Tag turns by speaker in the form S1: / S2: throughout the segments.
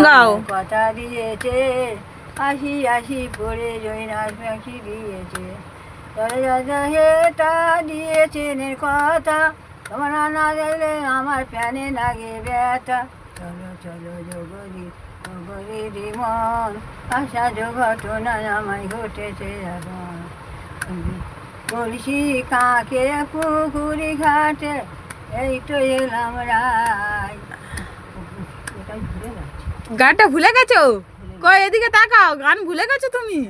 S1: গাও।
S2: কথা দিয়েছে আসি আসি পরে জৈনাথ পাখি দিয়েছে দাদা হেটা দিয়েছেন কথা তোমার না দিলে আমার প্যানে লাগে ব্যথা চলো চলো জগরি জগরি মন আশা ঘটনা আমায় ঘটেছে এখন বলছি কাকে পুকুরি ঘাটে এই তো এলাম রায়। ওটাই ভুলে যাচ্ছে।
S1: গানটা ভুলে গেছো? কই এদিকে তাকাও, গান ভুলে গেছো তুমি?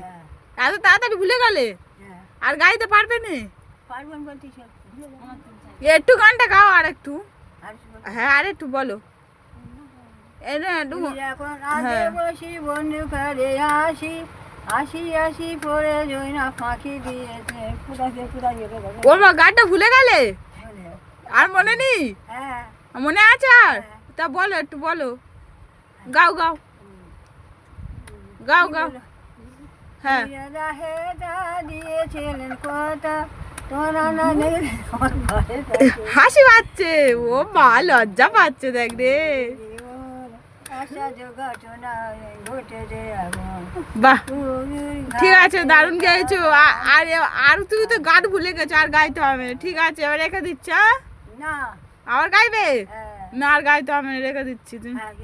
S2: হ্যাঁ
S1: এত তাড়াতাড়ি ভুলে গেলে?
S2: হ্যাঁ
S1: আর গাইতে পারবে না?
S2: পারবেন বলতেছি ভুলে
S1: একটু গানটা গাও আর একটু।
S2: আর
S1: হ্যাঁ আর একটু বলো।
S2: এখন আগে বসি বন্ধু করে আসি আসি আসি পরে জৈনা ফাঁকি দিয়েছে
S1: ওর মা গানটা ভুলে গেলে? আর মনে নেই?
S2: হ্যাঁ
S1: মনে আছে আর? তা বলো একটু বলো, গাও গাও গাও গাও। হ্যাঁ
S2: দিয়েছিলেন কথা তোরা না দেখলে আমার ঘরে
S1: হাসি পাচ্ছে, ও মা লজ্জা পাচ্ছে দেখ রে।
S2: আশা ঘটনা ঘটেছে এখন
S1: বাহ ঠিক আছে, দারুণ গাইছো। আর আর তুমি তো গান ভুলে গেছো, আর গাইতে হবে না। ঠিক আছে এবার রেখে দিচ্ছি।
S2: না
S1: আবার গাইবে
S2: হ্যাঁ
S1: না? আর গাইতে হবে না, রেখে দিচ্ছি তুমি।
S2: হ্যাঁ